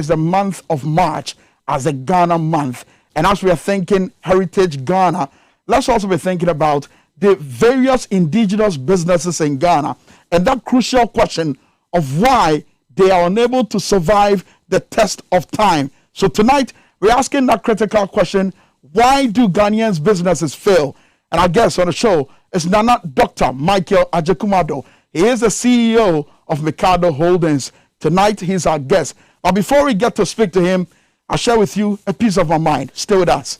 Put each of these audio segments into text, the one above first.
recognize the month of March as the Ghana month. And as we are thinking Heritage Ghana, let's also be thinking about the various indigenous businesses in Ghana and that crucial question of why they are unable to survive the test of time. So tonight, we're asking that critical question: why do Ghanaians' businesses fail? And our guest on the show is Dr. Michael Ajekumado. He is the CEO of Mikado Holdings. Tonight, he's our guest. But before we get to speak to him, I'll share with you a piece of my mind. Stay with us.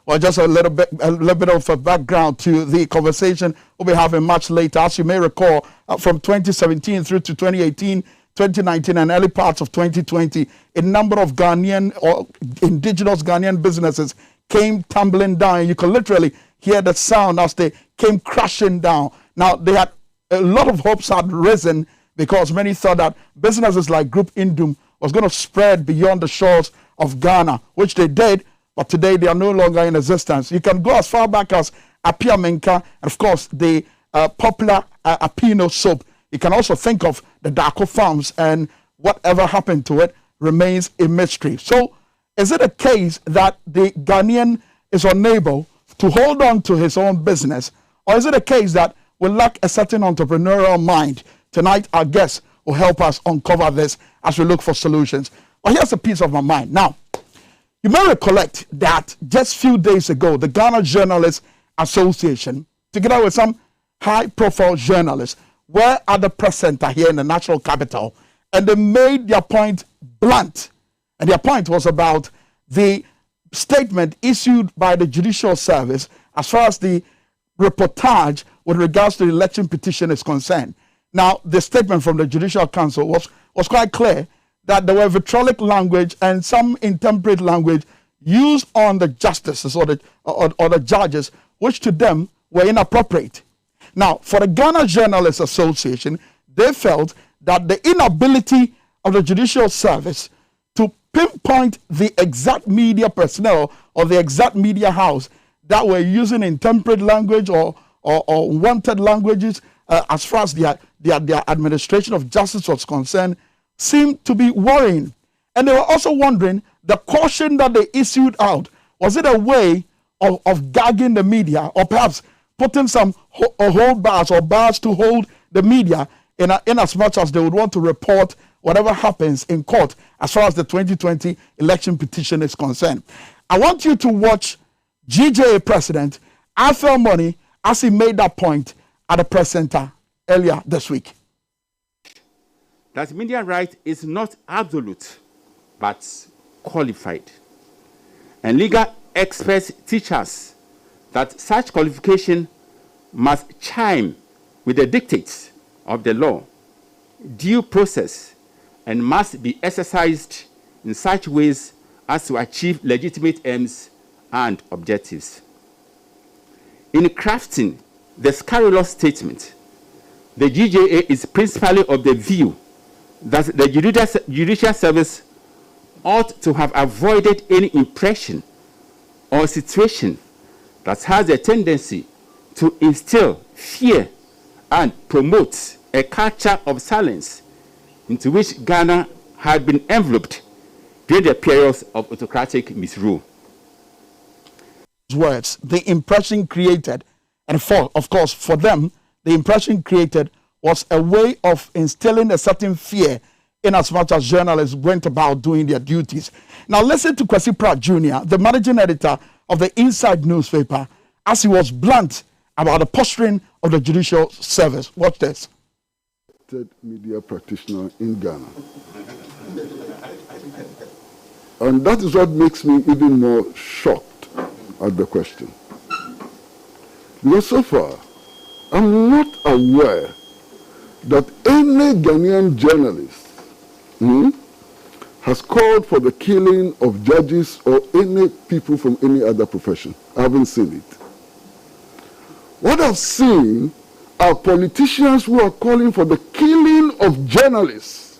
Well, just a little bit of a background to the conversation we'll be having much later. As you may recall, from 2017 through to 2018, 2019, and early parts of 2020, a number of Ghanaian or indigenous Ghanaian businesses came tumbling down. You can literally hear the sound as they came crashing down. Now, they had a lot of hopes had risen because many thought that businesses like Group Indum was going to spread beyond the shores of Ghana, which they did. But today they are no longer in existence. You can go as far back as Apia Menka, and of course the popular Apino soap. You can also think of the Darko farms, and whatever happened to it remains a mystery. So is it a case that the Ghanaian is unable to hold on to his own business, or is it a case that we lack a certain entrepreneurial mind? Tonight our guest will help us uncover this as we look for solutions. Well, here's a piece of my mind. Now, you may recollect that just a few days ago, the Ghana Journalists Association, together with some high-profile journalists, were at the press center here in the national capital, and they made their point blunt. And their point was about the statement issued by the Judicial Service as far as the reportage with regards to the election petition is concerned. Now, the statement from the Judicial Council was quite clear that there were vitriolic language and some intemperate language used on the justices or the judges, which to them were inappropriate. Now, for the Ghana Journalists Association, they felt that the inability of the Judicial Service to pinpoint the exact media personnel or the exact media house that were using intemperate language or unwanted languages as far as their administration of justice was concerned seemed to be worrying. And they were also wondering, the caution that they issued out, was it a way of gagging the media, or perhaps putting some hold bars or bars to hold the media in as much as they would want to report whatever happens in court as far as the 2020 election petition is concerned? I want you to watch GJA President Arthur Money as he made that point at the press center earlier this week. That media right is not absolute, but qualified. And legal experts teach us that such qualification must chime with the dictates of the law, due process, and must be exercised in such ways as to achieve legitimate aims and objectives. In crafting the scurrilous statement, the GJA is principally of the view that the Judicial Service ought to have avoided any impression or situation that has a tendency to instill fear and promote a culture of silence into which Ghana had been enveloped during the periods of autocratic misrule. Words, the impression created, and of course for them, the impression created was a way of instilling a certain fear in as much as journalists went about doing their duties. Now listen to Kwesi Pratt Jr., the managing editor of the Inside newspaper, as he was blunt about the posturing of the Judicial Service. Watch this. Media practitioner in Ghana. And that is what makes me even more shocked at the question. Because so far, I'm not aware that any Ghanaian journalist has called for the killing of judges or any people from any other profession. I haven't seen it. What I've seen are politicians who are calling for the killing of journalists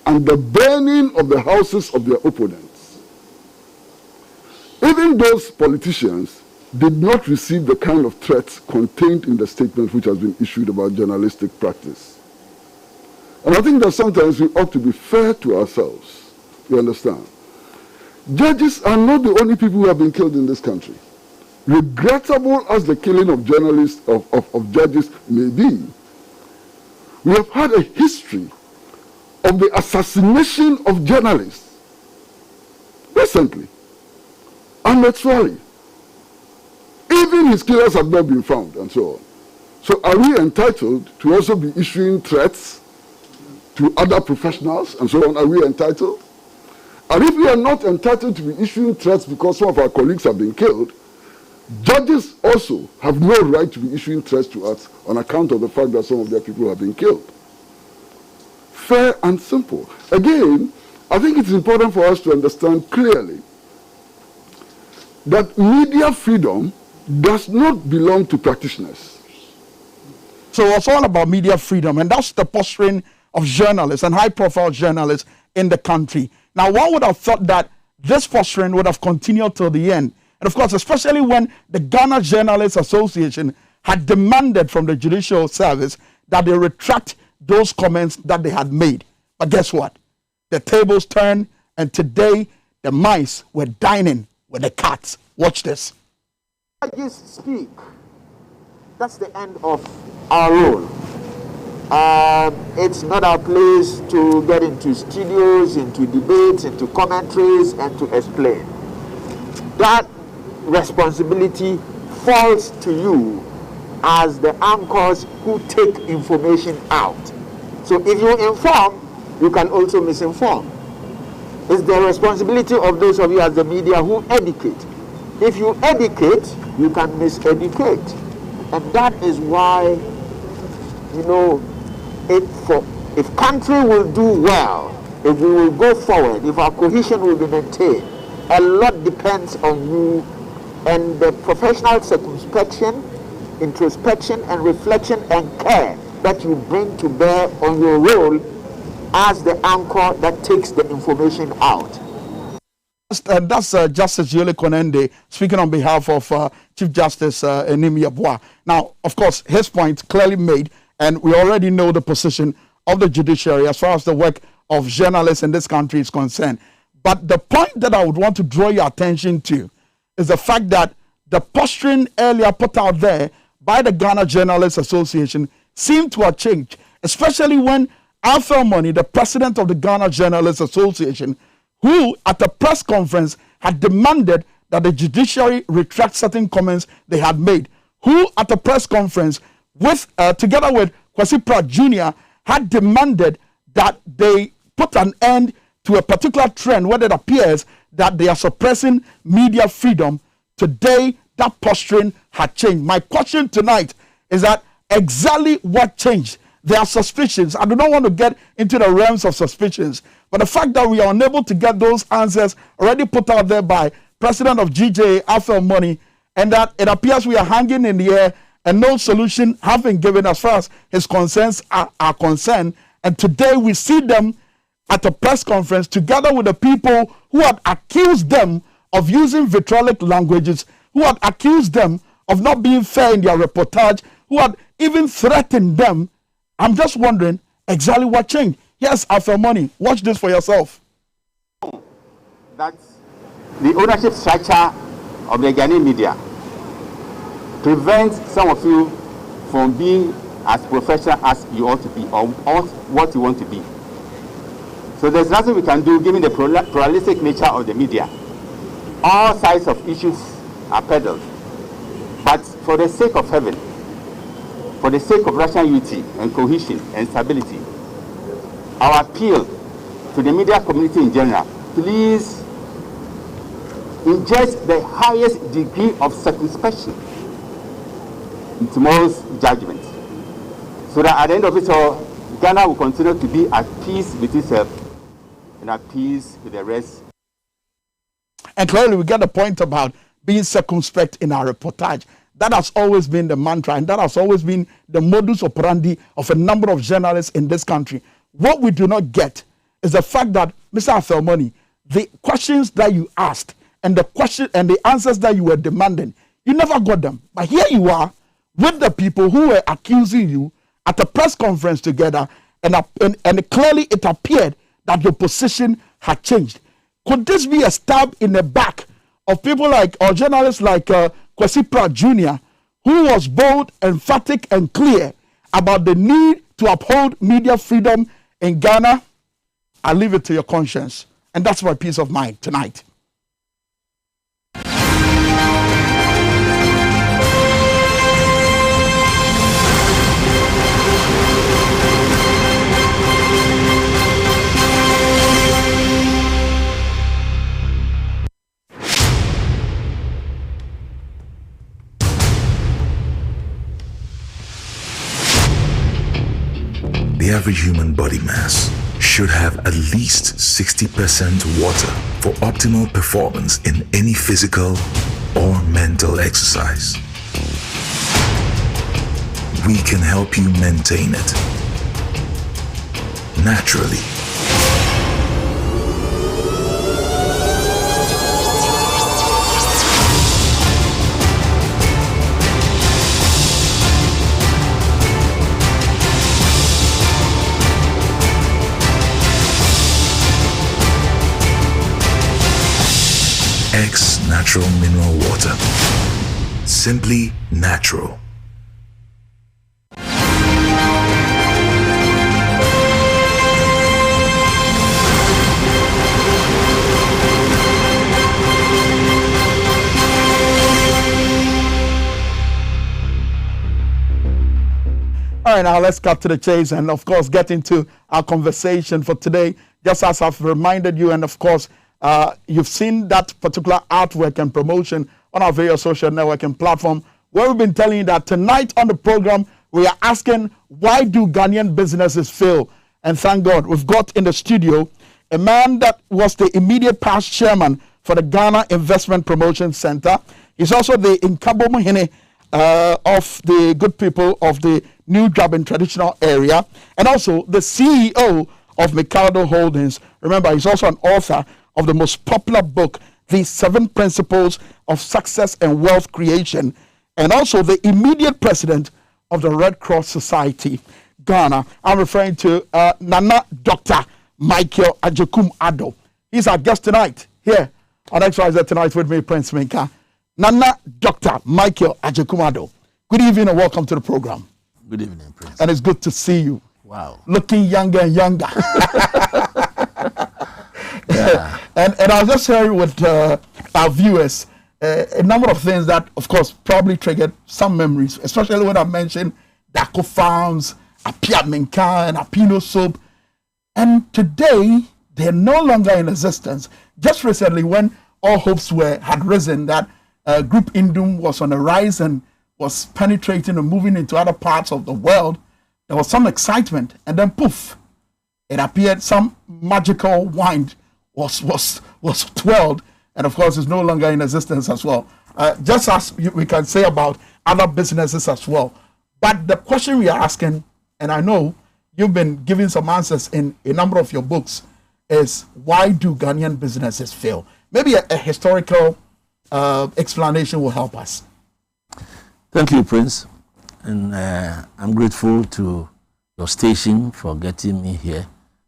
and the burning of the houses of their opponents. Even those politicians did not receive the kind of threats contained in the statement which has been issued about journalistic practice. And I think that sometimes we ought to be fair to ourselves. You understand? Judges are not the only people who have been killed in this country. Regrettable as the killing of journalists, of judges may be, we have had a history of the assassination of journalists. Recently, Ahmed Swali. Even his killers have not been found, and so on. So are we entitled to also be issuing threats to other professionals, and so on? Are we entitled? And if we are not entitled to be issuing threats because some of our colleagues have been killed, judges also have no right to be issuing threats to us on account of the fact that some of their people have been killed. Fair and simple. Again, I think it's important for us to understand clearly that media freedom does not belong to practitioners. So it's all about media freedom, and that's the posturing of journalists and high-profile journalists in the country. Now, one would have thought that this posturing would have continued till the end. And of course, especially when the Ghana Journalists Association had demanded from the Judicial Service that they retract those comments that they had made. But guess what? The tables turned, and today the mice were dining with the cats. Watch this. Judges speak. That's the end of our role. It's not our place to get into studios, into debates, into commentaries, and to explain. That responsibility falls to you as the anchors who take information out. So if you inform, you can also misinform. It's the responsibility of those of you as the media who educate. If you educate, you can miseducate. And that is why, you know, if country will do well, if we will go forward, if our cohesion will be maintained, a lot depends on you and the professional circumspection, introspection, and reflection and care that you bring to bear on your role as the anchor that takes the information out. That's Justice Yole Konende speaking on behalf of Chief Justice Enim Yeboah. Now, of course, his point clearly made, and we already know the position of the judiciary as far as the work of journalists in this country is concerned. But the point that I would want to draw your attention to is the fact that the posturing earlier put out there by the Ghana Journalists Association seemed to have changed, especially when Arthur Money, the president of the Ghana Journalists Association, who at a press conference had demanded that the judiciary retract certain comments they had made, who at a press conference with together with Kwesi Pratt Jr. had demanded that they put an end to a particular trend where it appears that they are suppressing media freedom. Today, that posturing had changed. My question tonight is that exactly what changed? There are suspicions. I do not want to get into the realms of suspicions, but the fact that we are unable to get those answers already put out there by President of GJ, Arthur Money, and that it appears we are hanging in the air and no solution have been given as far as his concerns are concerned. And today we see them at a press conference together with the people who had accused them of using vitriolic languages, who had accused them of not being fair in their reportage, who had even threatened them. I'm just wondering exactly what changed. Yes, Arthur Money, watch this for yourself. That the ownership structure of the Ghanaian media prevents some of you from being as professional as you ought to be or what you want to be. So there's nothing we can do given the pluralistic nature of the media. All sides of issues are peddled. But for the sake of heaven, for the sake of national unity and cohesion and stability, our appeal to the media community in general, please inject the highest degree of circumspection in tomorrow's judgment, so that at the end of it all, Ghana will continue to be at peace with itself and at peace with the rest. And clearly we get the point about being circumspect in our reportage. That has always been the mantra, and that has always been the modus operandi of a number of journalists in this country. What we do not get is the fact that, Mr. Athelmoni, the questions that you asked and the answers that you were demanding, you never got them. But here you are with the people who were accusing you at a press conference together, and clearly it appeared that your position had changed. Could this be a stab in the back of people or journalists like Kwesi Pratt Jr., who was bold, emphatic, and clear about the need to uphold media freedom in Ghana? I leave it to your conscience. And that's my peace of mind tonight. The average human body mass should have at least 60% water for optimal performance in any physical or mental exercise. We can help you maintain it naturally. X Natural Mineral Water. Simply natural. All right, now let's cut to the chase and, of course, get into our conversation for today. Just as I've reminded you, and of course, you've seen that particular artwork and promotion on our various social networking platform, where we've been telling you that tonight on the program, we are asking, why do Ghanaian businesses fail? And thank God, we've got in the studio a man that was the immediate past chairman for the Ghana Investment Promotion Center. He's also the Nkabo Mohene of the good people of the New Drabin traditional area, and also the CEO of Mikado Holdings. Remember, he's also an author of the most popular book, The 7 Principles of Success and Wealth Creation, and also the immediate president of the Red Cross Society, Ghana. I'm referring to Nana Dr. Michael Ajekum Addo. He's our guest tonight, here on XYZ Tonight with me, Prince Minka. Nana Dr. Michael Ajekum Addo. Good evening and welcome to the program. Good evening, Prince. And it's good to see you. Wow. Looking younger and younger. Yeah. And I was just sharing with our viewers a number of things that, of course, probably triggered some memories, especially when I mentioned Dako Farms, Apia Minka, and Apino Soap. And today, they're no longer in existence. Just recently, when all hopes had risen that Group Indum was on a rise and was penetrating and moving into other parts of the world, there was some excitement, and then poof, it appeared some magical wine was twirled, and of course is no longer in existence as well. Just as we can say about other businesses as well. But the question we are asking, and I know you've been giving some answers in a number of your books, is why do Ghanaian businesses fail? Maybe a historical explanation will help us. Thank you, Prince. And I'm grateful to your station for getting me here,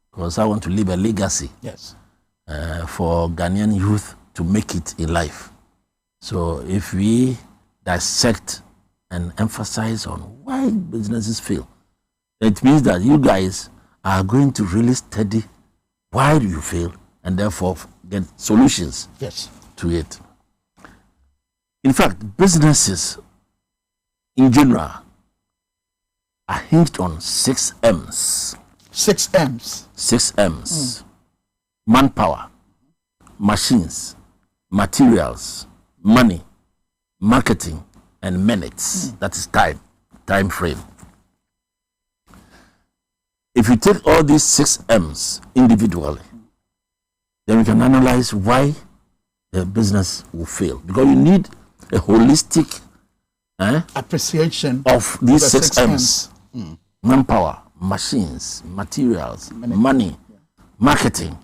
because I want to leave a legacy. Yes. For Ghanaian youth to make it in life. So if we dissect and emphasize on why businesses fail, it means that you guys are going to really study why do you fail and therefore get solutions to it. In fact, businesses in general are hinged on 6 M's. 6 M's. 6 M's. Manpower, machines, materials, money, marketing, and minutes. That is time frame. If you take all these 6 M's individually, then we can analyze why the business will fail. Because you need a holistic appreciation of these the 6 M's. Manpower, machines, materials, money, marketing.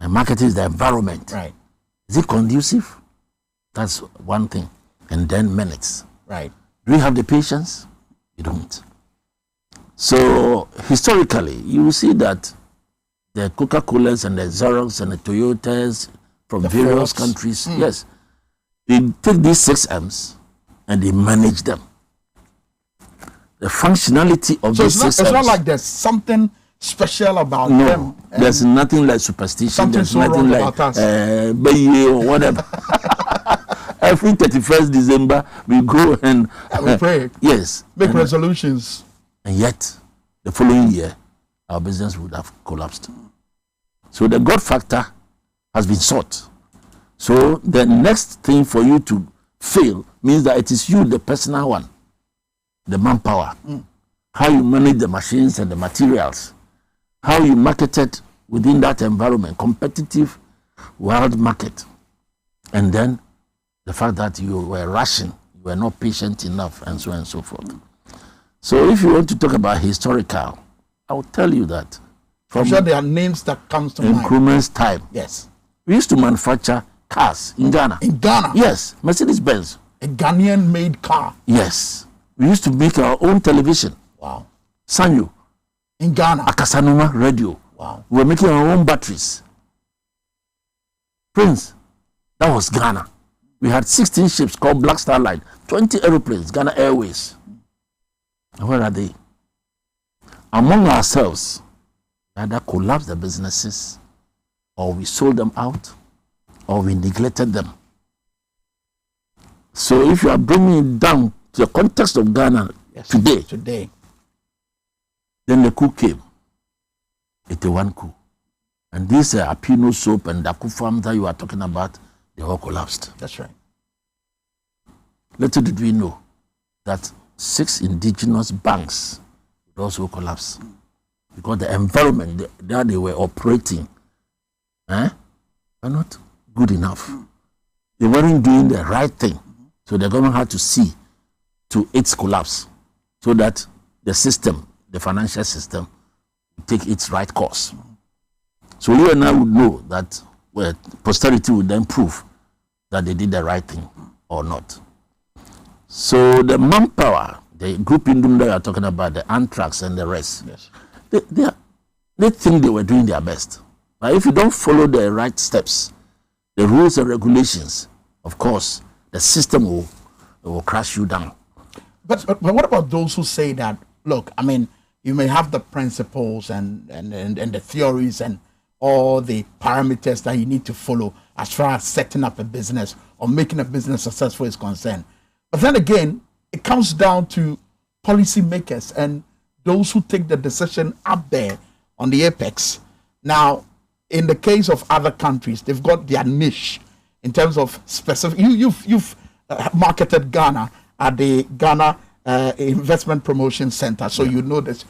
And marketing is the environment. Right. Is it conducive? That's one thing. And then minutes. Right. Do we have the patience? You don't. So historically, you will see that the Coca-Colas and the Xerox and the Toyotas from The various Fords. countries, yes, they take these 6 M's and they manage them. The functionality of So these 6 it's not M's. like there's something special about No, them. and there's nothing like superstition. Something There's so nothing wrong like about us. Baye or whatever. Every 31st December, we go and we pray. Yes. Make and, resolutions. and yet, the following year, our business would have collapsed. So the God factor has been sought. So the next thing for you to fail means that it is you, the personal one, the manpower, how you manage the machines and the materials, how you market it within that environment, competitive world market, and then the fact that you were rushing, you were not patient enough, and so on and so forth. So if you want to talk about historical, I will tell you that I'm from sure there are names that comes to mind. Nkrumah's time, Yes. we used to manufacture cars in Ghana. In Ghana, Yes, Mercedes-Benz. a Ghanaian-made car. Yes. We used to make our own television. Wow. Sanyo, In Ghana. Akasanuma radio. Wow. We were making our own batteries. Prince, that was Ghana. We had 16 ships called Black Star Line, 20 aeroplanes, Ghana Airways. And where are they? Among ourselves, we either collapsed the businesses, or we sold them out, or we neglected them. So if you are bringing it down to the context of Ghana today, then the coup came. 81 coup. And this Apino soap and Daku farm that you are talking about, they all collapsed. That's right. Little did we know that 6 indigenous banks would also collapse. Because the environment that they were operating were not good enough. They weren't doing the right thing. So the government had to see to its collapse so that the system, the financial system, would take its right course. So you and I would know that posterity would then prove that they did the right thing or not. So the manpower, the group in Dum that you are talking about, the Anthrax and the rest, Yes. they think they were doing their best. But if you don't follow the right steps, the rules and regulations, of course, the system will crash you down. But what about those who say that, look, I mean, you may have the principles and the theories and all the parameters that you need to follow as far as setting up a business or making a business successful is concerned. But then again, it comes down to policymakers and those who take the decision up there on the apex. Now, in the case of other countries, they've got their niche in terms of specific. You've marketed Ghana at the Ghana Investment Promotion Center, so you know this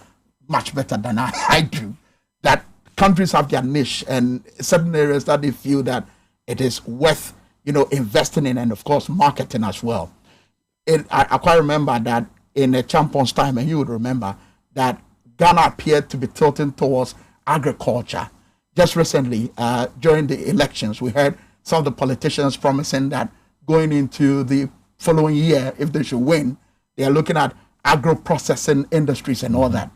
much better than I do. That countries have their niche and certain areas that they feel that it is worth, investing in, and of course marketing as well. I quite remember that in the Champions time, and you would remember that Ghana appeared to be tilting towards agriculture. Just recently, during the elections, we heard some of the politicians promising that going into the following year, if they should win, they are looking at agro-processing industries and all that.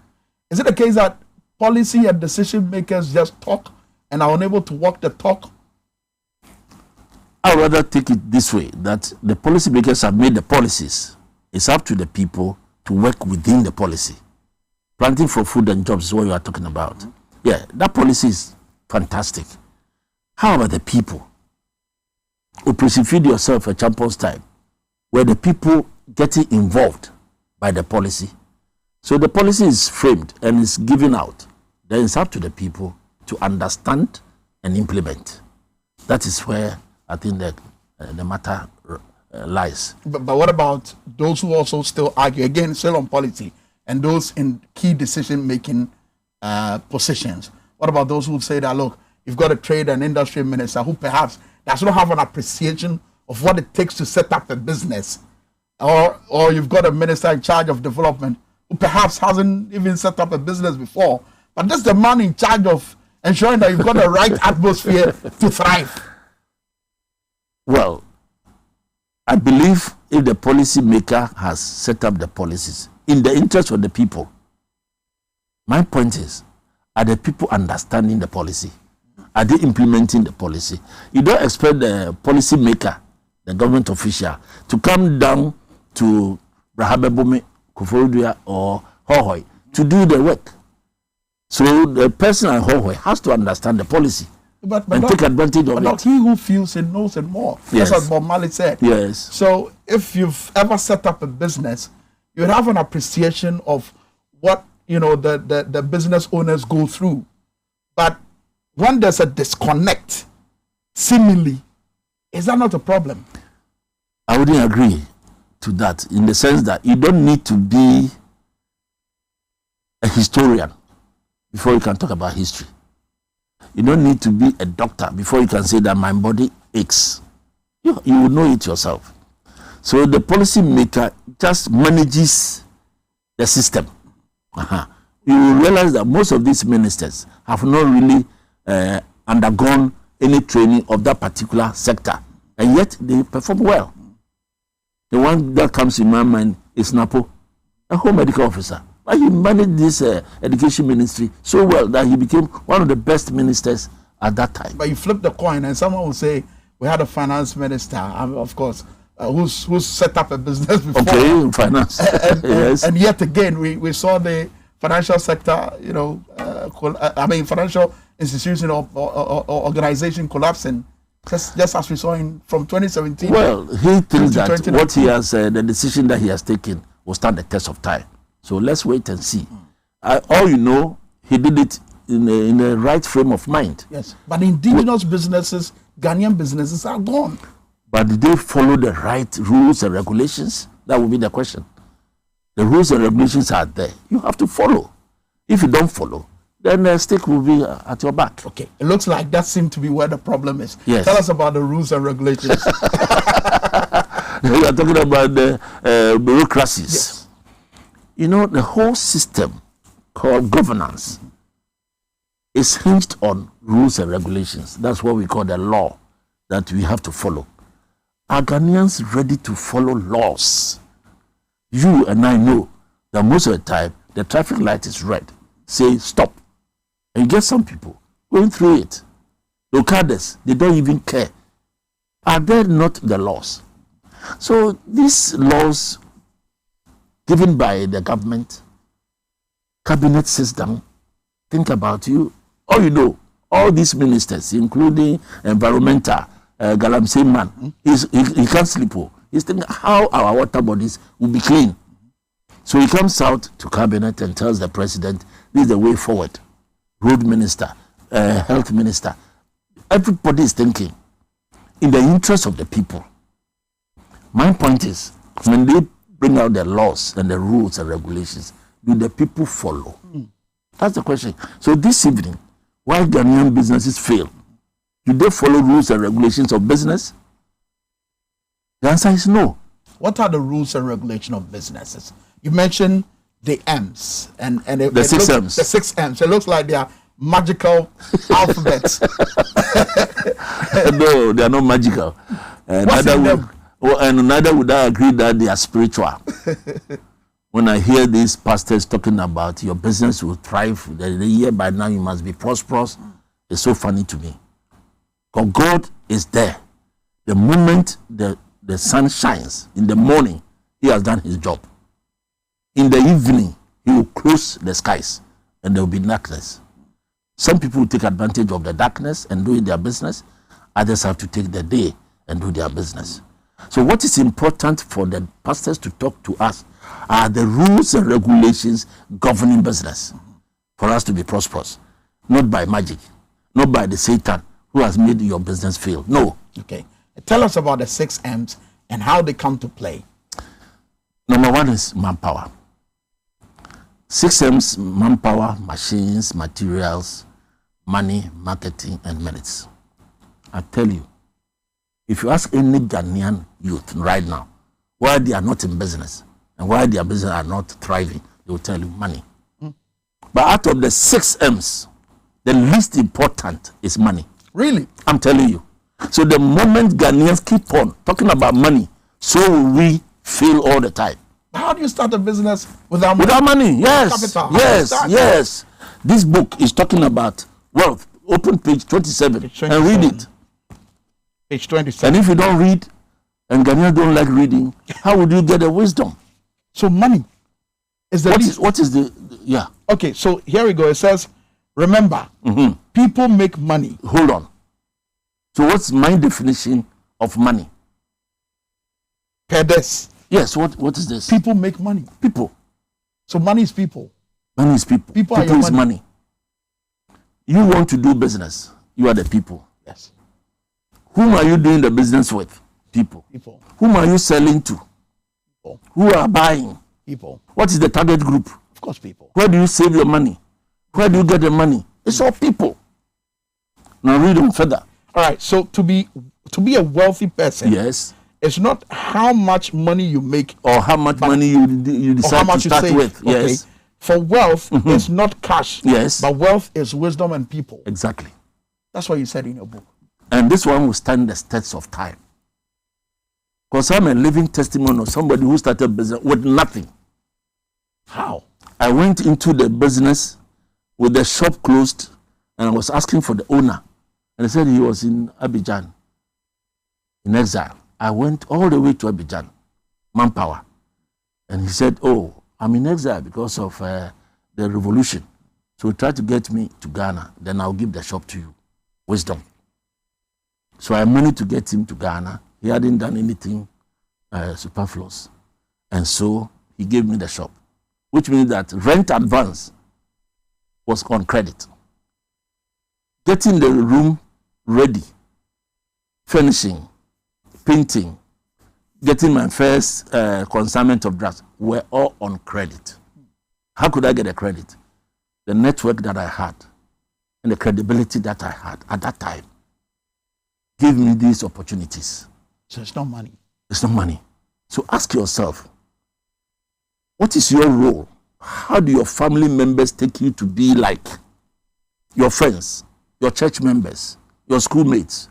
Is it the case that policy and decision makers just talk and are unable to walk the talk? I would rather take it this way, that the policy makers have made the policies. It's up to the people to work within the policy. Planting for food and jobs is what you are talking about. Yeah, that policy is fantastic. How about the people? Operation Feed Yourself at Champions Time, where the people getting involved by the policy. So the policy is framed and is given out. Then it's up to the people to understand and implement. That is where I think that the matter lies. But what about those who also still argue, again, still on policy, and those in key decision-making positions? What about those who say that, look, you've got a trade and industry minister who perhaps does not have an appreciation of what it takes to set up a business, or you've got a minister in charge of development who perhaps hasn't even set up a business before, but that's the man in charge of ensuring that you've got the right atmosphere to thrive. Well, I believe if the policy maker has set up the policies in the interest of the people, my point is, are the people understanding the policy? Are they implementing the policy? You don't expect the policy maker, the government official, to come down to Brahabebome, Koforidua, or Hohoi to do the work. So the person at Hohoi has to understand the policy and take advantage of it. But he who feels it knows it more. Yes. That's what Bob Marley said. Yes. So if you've ever set up a business, you have an appreciation of what the business owners go through. But when there's a disconnect, seemingly, is that not a problem? I wouldn't agree to that, in the sense that you don't need to be a historian before you can talk about history. You don't need to be a doctor before you can say that my body aches. You will know it yourself. So the policy maker just manages the system. You will realize that most of these ministers have not really undergone any training of that particular sector, and yet they perform well. The one that comes in my mind is Napo, a home medical officer. But he managed this education ministry so well that he became one of the best ministers at that time. But you flip the coin and someone will say, we had a finance minister, of course, who's set up a business before. Okay, finance. Yes. And yet again, we saw the financial sector, financial institution or organization collapsing, just as we saw from 2017. Well, he thinks that what he has, the decision that he has taken will stand the test of time. So let's wait and see. All you know, he did it in the right frame of mind. Yes, but indigenous businesses, Ghanaian businesses are gone. But did they follow the right rules and regulations? That would be the question. The rules and regulations are there. You have to follow. If you don't follow, then the stick will be at your back. Okay, it looks like that seems to be where the problem is. Yes. Tell us about the rules and regulations. We are talking about the bureaucracies. Yes. The whole system called governance is hinged on rules and regulations. That's what we call the law that we have to follow. Are Ghanaians ready to follow laws? You and I know that most of the time the traffic light is red. Say stop. And you get some people going through it. Locals, they don't even care. Are there not the laws? So these laws given by the government, cabinet sits down, think about you. All you know, all these ministers, including environmental, Galamsey man, he can't sleep. He's thinking how our water bodies will be clean. So he comes out to cabinet and tells the president, this is the way forward. Road minister, health minister. Everybody is thinking in the interest of the people. My point is, when they bring out the laws and the rules and regulations, do the people follow? That's the question. So this evening, why Ghanaian businesses fail? Do they follow rules and regulations of business? The answer is no. What are the rules and regulations of businesses? You mentioned the M's and the 6 M's. The 6 M's. It looks like they are magical alphabets. No, they are not magical. Neither would I agree that they are spiritual. When I hear these pastors talking about your business will thrive, the year by now you must be prosperous, it's so funny to me. Because God is there. The moment the sun shines in the morning, he has done his job. In the evening, he will close the skies and there will be darkness. Some people will take advantage of the darkness and do their business. Others have to take the day and do their business. So what is important for the pastors to talk to us are the rules and regulations governing business for us to be prosperous. Not by magic, not by the Satan who has made your business fail. No. Okay. Tell us about the 6 M's and how they come to play. Number 1 is manpower. 6 M's, manpower, machines, materials, money, marketing, and minutes. I tell you, if you ask any Ghanaian youth right now, why they are not in business and why their business are not thriving. They will tell you money. But out of the 6 M's, the least important is money. Really? I'm telling you. So the moment Ghanaians keep on talking about money, so will we fail all the time. How do you start a business without money? Without money, yes. Capital. Yes. This book is talking about wealth. Open page 27, and read it. Page 27. And if you don't read, and Ghanaians don't like reading, how would you get the wisdom? So money is the least. What is the yeah? Okay, so here we go. It says, remember, people make money. Hold on. So what's my definition of money? Per this. Yes, what is this? People make money. People. So money is people. Money is people. People are people your is money. money. You want to do business. You are the people. Yes. Whom are you doing the business with? People. People. Whom are you selling to? People. Who are buying? People. What is the target group? Of course, people. Where do you save your money? Where do you get the money? It's all people. Now read on further. All right. So to be a wealthy person, Yes. it's not how much money you make Or how much money you or how decide to much you start save. with. Okay. Yes. For wealth, it's not cash. Yes. But wealth is wisdom and people. Exactly. That's what you said in your book. And this one will stand the test of time. Because I'm a living testimony of somebody who started business with nothing. How? I went into the business with the shop closed and I was asking for the owner. And they said he was in Abidjan, in exile. I went all the way to Abidjan, manpower. And he said, oh, I'm in exile because of the revolution. So try to get me to Ghana, then I'll give the shop to you. Wisdom. So I managed to get him to Ghana. He hadn't done anything superfluous. And so he gave me the shop, which means that rent advance was on credit. Getting the room ready, finishing, painting, getting my first consignment of drugs were all on credit. How could I get a credit? The network that I had and the credibility that I had at that time gave me these opportunities. So it's not money. It's not money. So ask yourself, what is your role? How do your family members take you to be like? Your friends, your church members, your schoolmates,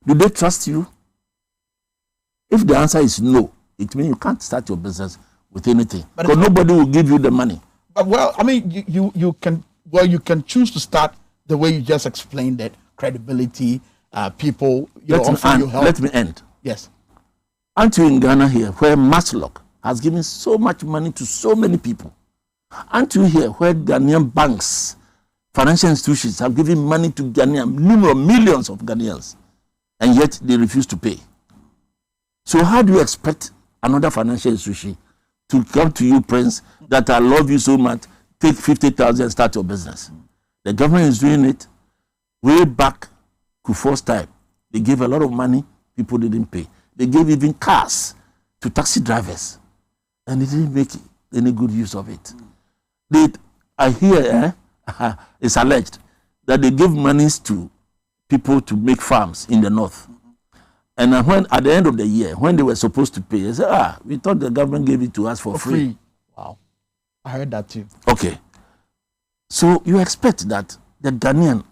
do they trust you? If the answer is no, it means you can't start your business with anything. Because nobody will give you the money. But well, I mean, you can choose to start the way you just explained it. Credibility, people, Let me end. Yes. Aren't you in Ghana here, where Maslock has given so much money to so many people? Aren't you here, where Ghanaian banks, financial institutions have given money to Ghanaian, millions of Ghanaians, and yet they refuse to pay? So how do you expect another financial institution to come to you, Prince, that I love you so much, take 50,000 and start your business? The government is doing it. Way back Kufuor's time, they gave a lot of money, people didn't pay. They gave even cars to taxi drivers, and they didn't make any good use of it. I hear it's alleged that they gave monies to people to make farms in the north. And when at the end of the year, when they were supposed to pay, they said, we thought the government gave it to us for free. Wow. I heard that too. Okay. So you expect that the Ghanaian,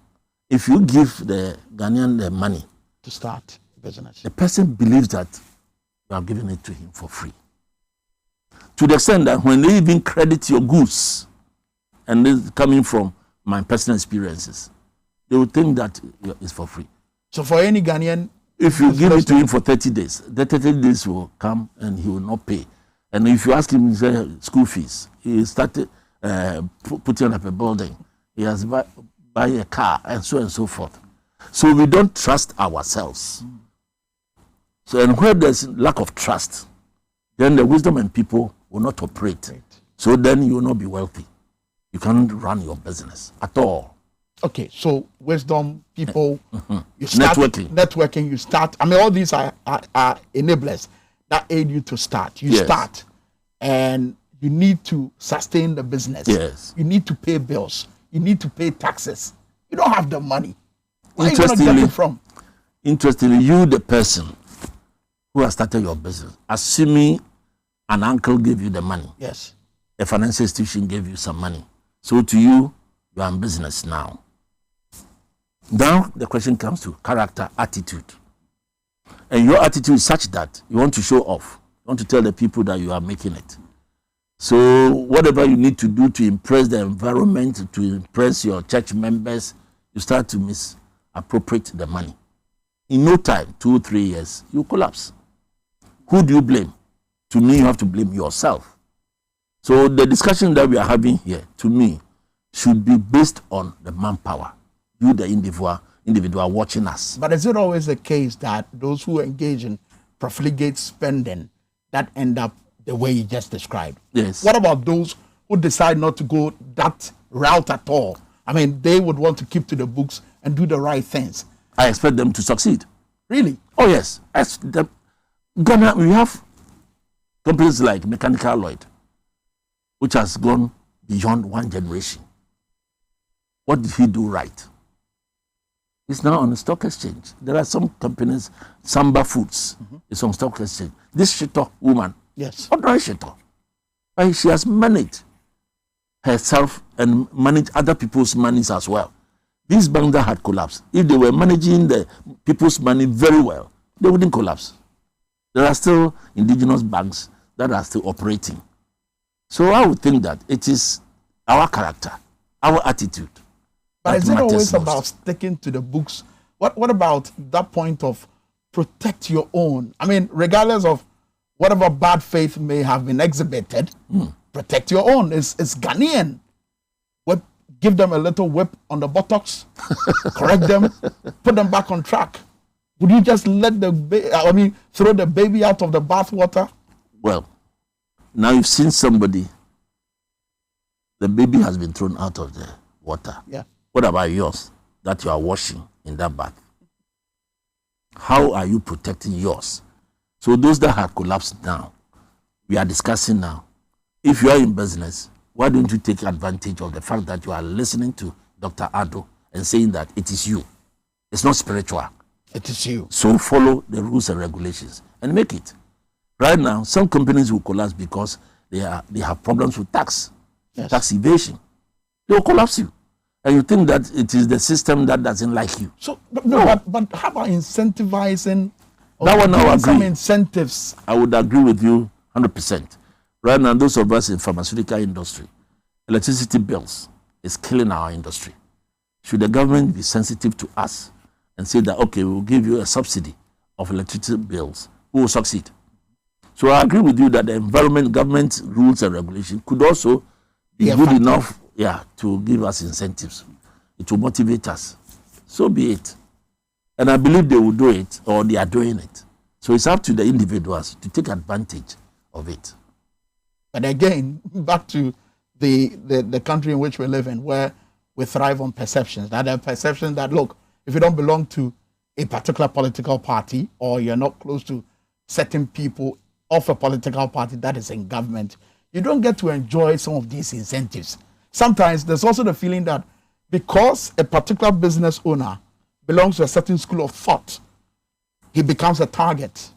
if you give the Ghanaian the money to start business, the person believes that you are giving it to him for free. To the extent that when they even credit your goods, and this is coming from my personal experiences, they will think that it's for free. So for any Ghanaian, if you give it to him for 30 days, the 30 days will come and he will not pay. And if you ask him school fees, he started putting up a building. He has buy a car and so forth. So we don't trust ourselves. So and where there's lack of trust, then the wisdom and people will not operate. Right. So then you will not be wealthy. You can't run your business at all. Okay, so wisdom, people, you start networking, you start. I mean, all these are enablers that aid you to start. You start, and you need to sustain the business. Yes. You need to pay bills. You need to pay taxes. You don't have the money. Where are you going to get it from? Interestingly, you, the person who has started your business, assuming An uncle gave you the money. Yes. A financial institution gave you some money. So to you, you are in business now. Now the question comes to character, attitude. And your attitude is such that you want to show off. You want to tell the people that you are making it. So whatever you need to do to impress the environment, to impress your church members, you start to misappropriate the money. In no time, 2-3 years, you collapse. Who do you blame? To me, you have to blame yourself. So the discussion that we are having here, to me, should be based on the manpower. You, the individual watching us. But is it always the case that those who engage in profligate spending that end up the way you just described? Yes. What about those who decide not to go that route at all? I mean, they would want to keep to the books and do the right things. I expect them to succeed. Really? Oh, yes. Ghana, we have companies like Mechanical Lloyd, which has gone beyond one generation. What did he do right? It's now on the stock exchange. There are some companies, Samba Foods, is on stock exchange. This Shito woman, Yes. ordinary Shito, but she has managed herself and managed other people's monies as well. These banks that had collapsed, if they were managing the people's money very well, they wouldn't collapse. There are still indigenous banks that are still operating. So I would think that it is our character, our attitude. But that is it always matters most. about sticking to the books? What about that point of protect your own? I mean, regardless of whatever bad faith may have been exhibited, protect your own. It's Ghanaian. Give them a little whip on the buttocks, correct them, put them back on track. Would you just let throw the baby out of the bathwater? Well, now you've seen somebody, the baby has been thrown out of the water. Yeah. What about yours that you are washing in that bath? How are you protecting yours? So those that have collapsed now, we are discussing now. If you are in business, why don't you take advantage of the fact that you are listening to Dr. Ado and saying that it is you? It's not spiritual. It is you. So follow the rules and regulations and make it. Right now, some companies will collapse because they have problems with tax evasion. They will collapse you. And you think that it is the system that doesn't like you. So, but how about incentivizing? That one I agree. Some incentives. I would agree with you 100%. Right now, those of us in pharmaceutical industry, electricity bills is killing our industry. Should the government be sensitive to us and say that, okay, we'll give you a subsidy of electricity bills, we will succeed. So I agree with you that the environment, government rules and regulations could also be good enough to give us incentives. It will motivate us. So be it. And I believe they will do it, or they are doing it. So it's up to the individuals to take advantage of it. But again, back to the country in which we live in, where we thrive on perceptions. That the perception that, look, if you don't belong to a particular political party, or you're not close to certain people of a political party that is in government, you don't get to enjoy some of these incentives. Sometimes there's also the feeling that because a particular business owner belongs to a certain school of thought, he becomes a target.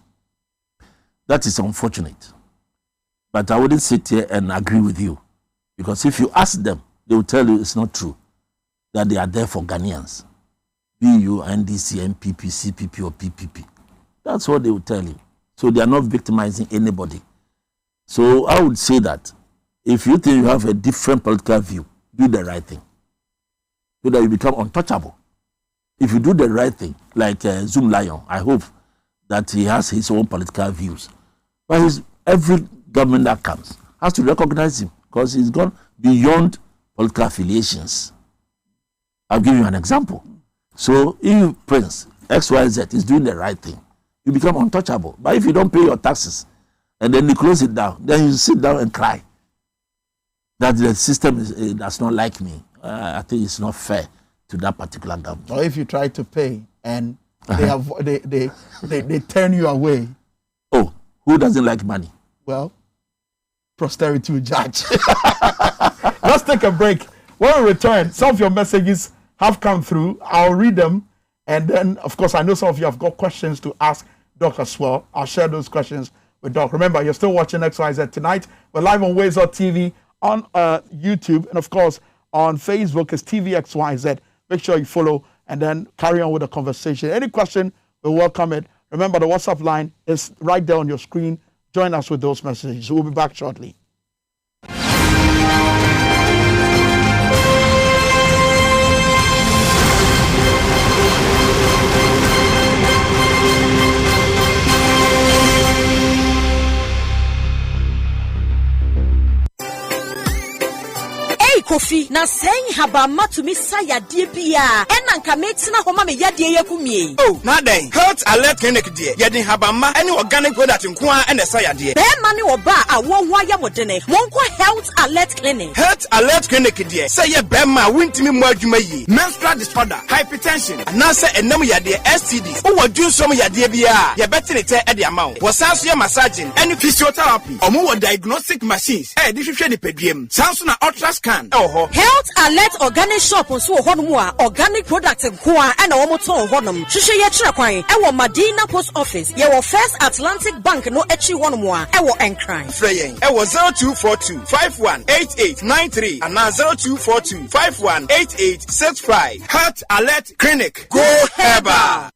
That is unfortunate. But I wouldn't sit here and agree with you. Because if you ask them, they will tell you it's not true. That they are there for Ghanaians. BU, NDC, MPP, CPP, or PPP. That's what they will tell you. So they are not victimizing anybody. So I would say that if you think you have a different political view, do the right thing. So that you become untouchable. If you do the right thing, like Zoom Lion, I hope that he has his own political views. But every government that comes has to recognize him because he's gone beyond political affiliations. I'll give you an example. So if Prince XYZ is doing the right thing, you become untouchable. But if you don't pay your taxes and then you close it down, then you sit down and cry that the system does not like me. I think it's not fair to that particular government. Or if you try to pay and they turn you away. Oh, who doesn't like money? Well, posterity will judge. Let's take a break. When we return, some of your messages have come through. I'll read them. And then, of course, I know some of you have got questions to ask Dr. Swell. I'll share those questions with Doc. Remember, you're still watching XYZ Tonight. We're live on Ways.tv, on YouTube, and of course on Facebook is TVXYZ. Make sure you follow and then carry on with the conversation. Any question, we welcome it. Remember, the WhatsApp line is right there on your screen. Join us with those messages. We'll be back shortly. Kofi na saying haba matumi sayadie bia enanka metina homa me yadie yakumie oh na den health alert clinic die yedin haba ma any organic product nko a na sayadie be ma ne oba a won ho ayamodene wonko health alert clinic die say ye be ma wintimi mu adwuma yi menstrual disorder hypertension na say enam yadie STDs o wodun som yadie bia ye betenete e de ama wo sanso ye massaging any physiotherapy omo wo diagnostic machines e di hwehwe ni pediem sanso na ultrasound Health Alert Organic Shop nso ho no mu a organic products nko a na wo moto ho nom hwehwe ye kire kwan e wo Madina Post Office ye wo First Atlantic Bank no echi ho no mu a e wo Enkran Freyen e wo 0242 518893 and 0242 518865 Health Alert Clinic go Heba.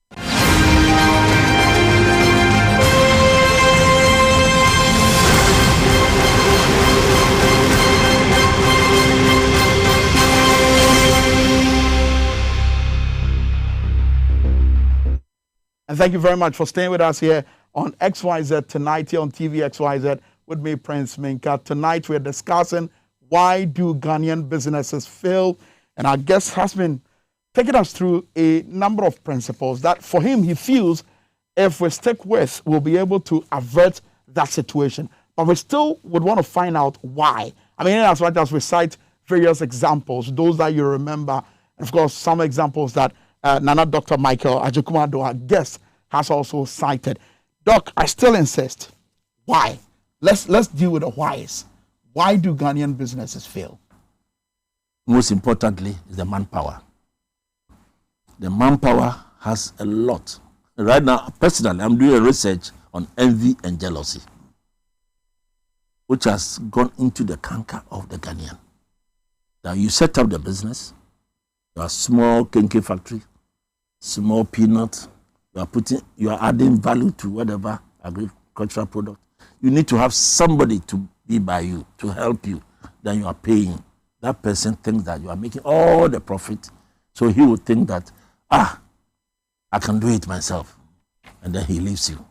And thank you very much for staying with us here on XYZ Tonight, here on TV XYZ with me, Prince Minka. Tonight we're discussing why do Ghanaian businesses fail? And our guest has been taking us through a number of principles that for him, he feels if we stick with, we'll be able to avert that situation. But we still would want to find out why. I mean, as much as we cite various examples, those that you remember, and of course, some examples that Nana Dr. Michael Ajukumado, our guest, has also cited. Doc, I still insist. Why? Let's deal with the whys. Why do Ghanaian businesses fail? Most importantly is the manpower. The manpower has a lot. Right now, personally, I'm doing a research on envy and jealousy, which has gone into the canker of the Ghanaian. Now you set up the business, you are small kenke factory, small peanut, you are adding value to whatever agricultural product. You need to have somebody to be by you, to help you. Then you are paying. That person thinks that you are making all the profit. So he would think that, I can do it myself. And then he leaves you.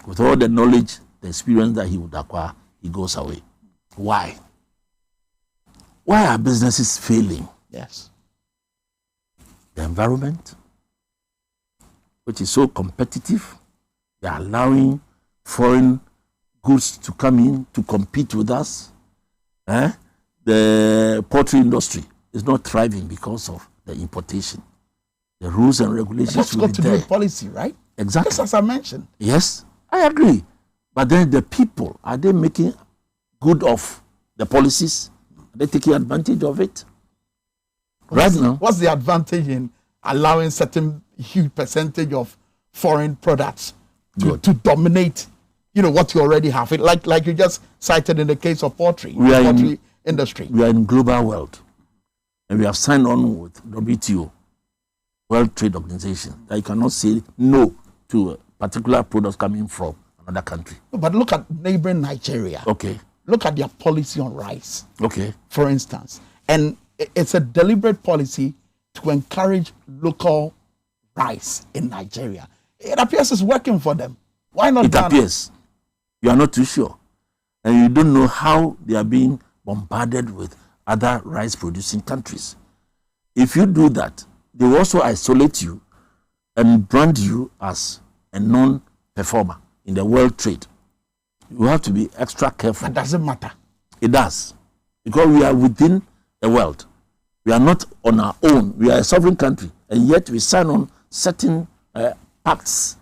With all the knowledge, the experience that he would acquire, he goes away. Why? Why are businesses failing? Yes. The environment, which is so competitive, they are allowing foreign goods to come in to compete with us. The poultry industry is not thriving because of the importation. The rules and regulations that's will got be to there. do with policy, right? Exactly. Just as I mentioned. Yes, I agree. But then the people, are they making good of the policies? Are they taking advantage of it? What's the advantage in allowing certain huge percentage of foreign products to dominate, what you already have? Like you just cited in the case of poultry, industry. We are in global world, and we have signed on with WTO, World Trade Organization, that you cannot say no to particular products coming from another country. But look at neighboring Nigeria. Okay. Look at their policy on rice. Okay. For instance. And it's a deliberate policy to encourage local rice in Nigeria. It appears it's working for them. Why not It Ghana? appears. You are not too sure. And you don't know how they are being bombarded with other rice-producing countries. If you do that, they will also isolate you and brand you as a non-performer in the world trade. You have to be extra careful. That doesn't matter. It does. Because we are within the world. We are not on our own. We are a sovereign country. And yet we sign on certain pacts.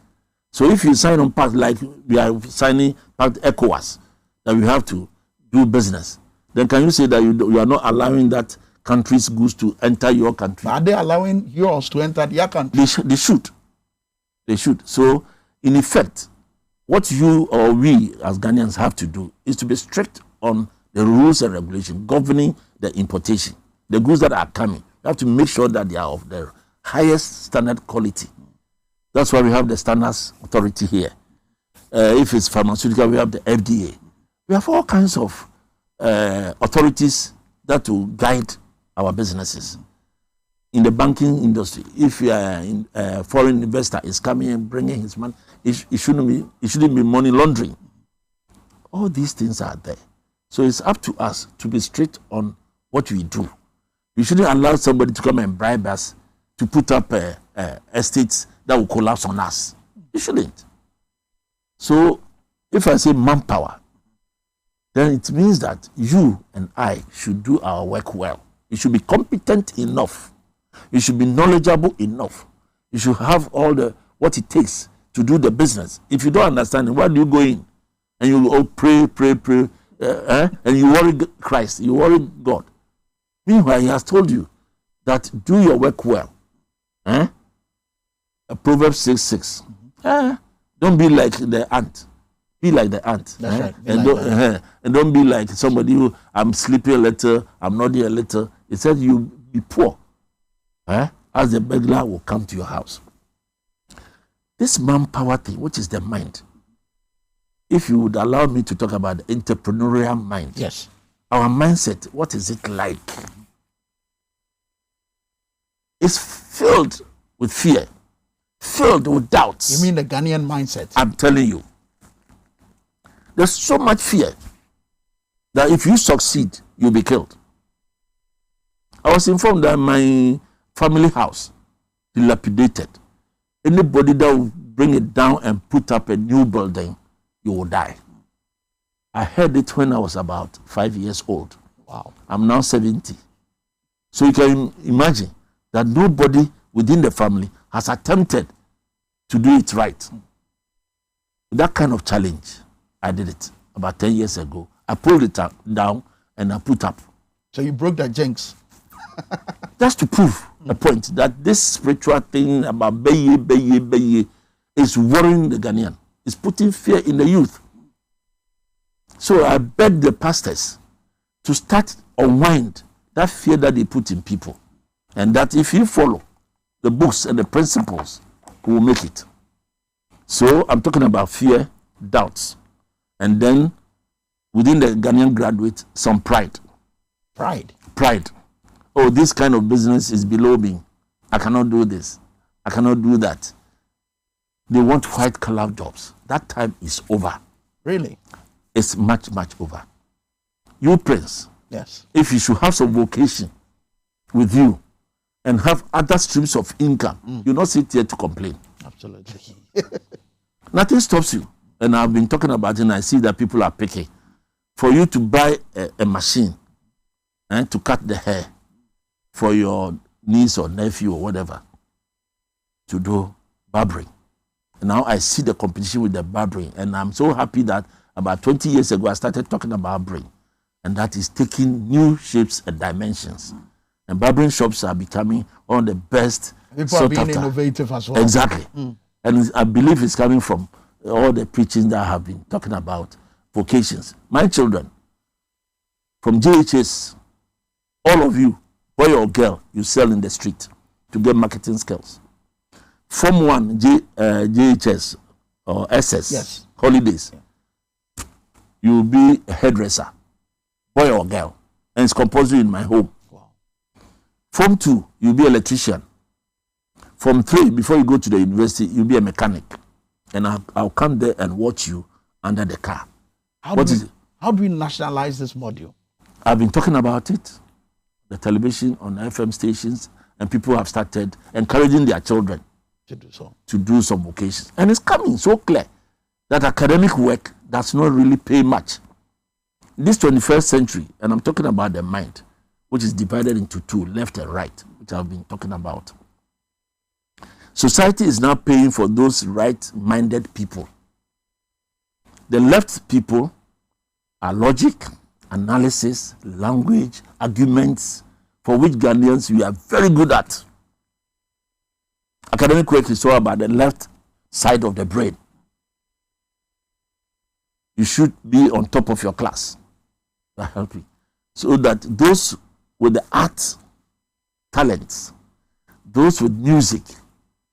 So if you sign on pacts like we are signing pact ECOWAS, that we have to do business, then can you say that you are not allowing that country's goods to enter your country? But are they allowing yours to enter their country? They should. They should. So in effect, what you or we as Ghanaians have to do is to be strict on the rules and regulations governing the importation. The goods that are coming, you have to make sure that they are of the highest standard quality. That's why we have the Standards Authority here. If it's pharmaceutical, we have the FDA. We have all kinds of authorities that will guide our businesses. In the banking industry, if you are a foreign investor is coming and bringing his money, it shouldn't be money laundering. All these things are there. So it's up to us to be strict on what we do. We shouldn't allow somebody to come and bribe us to put up estates that will collapse on us. You shouldn't. So if I say manpower, then it means that you and I should do our work well. You should be competent enough. You should be knowledgeable enough. You should have all what it takes to do the business. If you don't understand it, why do you go in? And you all pray, and you worry Christ, you worry God. Meanwhile, he has told you that do your work well. Proverbs 6:6. Don't be like the ant. Be like the ant. That's right. And don't be like somebody who, I'm sleeping a little, I'm nodding a little. It said you be poor. As the beggar will come to your house. This manpower thing, which is the mind. If you would allow me to talk about the entrepreneurial mind. Yes. Our mindset, what is it like? It's filled with fear, filled with doubts. You mean the Ghanaian mindset? I'm telling you. There's so much fear that if you succeed, you'll be killed. I was informed that my family house dilapidated. Anybody that will bring it down and put up a new building, you will die. I heard it when I was about 5 years old. Wow. I'm now 70. So you can imagine that nobody within the family has attempted to do it right. That kind of challenge, I did it about 10 years ago. I pulled it down and I put up. So you broke that jinx? Just to prove the point that this spiritual thing about beye is worrying the Ghanaian. It's putting fear in the youth. So I beg the pastors to start unwind that fear that they put in people. And that if you follow the books and the principles, we will make it. So I'm talking about fear, doubts. And then within the Ghanaian graduate, some pride. Pride. Oh, this kind of business is below me. I cannot do this. I cannot do that. They want white collar jobs. That time is over. Really? It's much, much over. You, Prince. Yes. If you should have some vocation with you and have other streams of income, you not sit here to complain. Absolutely. Nothing stops you. And I've been talking about it and I see that people are picking. For you to buy a machine and to cut the hair for your niece or nephew or whatever to do barbering. And now I see the competition with the barbering, and I'm so happy that about 20 years ago I started talking about barbering, and that is taking new shapes and dimensions. And barbering shops are becoming one of the best. People are being innovative as well. Exactly. And I believe it's coming from all the preaching that I have been talking about vocations. My children, from JHS, all of you, boy or girl, you sell in the street to get marketing skills. Form 1, JHS or SS, yes. Holidays, you will be a hairdresser, boy or girl, and it's compulsory in my home. Wow. Form 2, you'll be an electrician. Form 3, before you go to the university, you'll be a mechanic. And I'll come there and watch you under the car. How do we nationalize this module? I've been talking about it. The television, on FM stations, and people have started encouraging their children to do some vocations. And it's coming so clear that academic work does not really pay much. This 21st century, and I'm talking about the mind, which is divided into two, left and right, which I've been talking about. Society is now paying for those right-minded people. The left people are logic, analysis, language, arguments, for which Ghanaians we are very good at. Academic work is all about the left side of the brain. you should be on top of your class. You are helping. So that those with the art talents, those with music,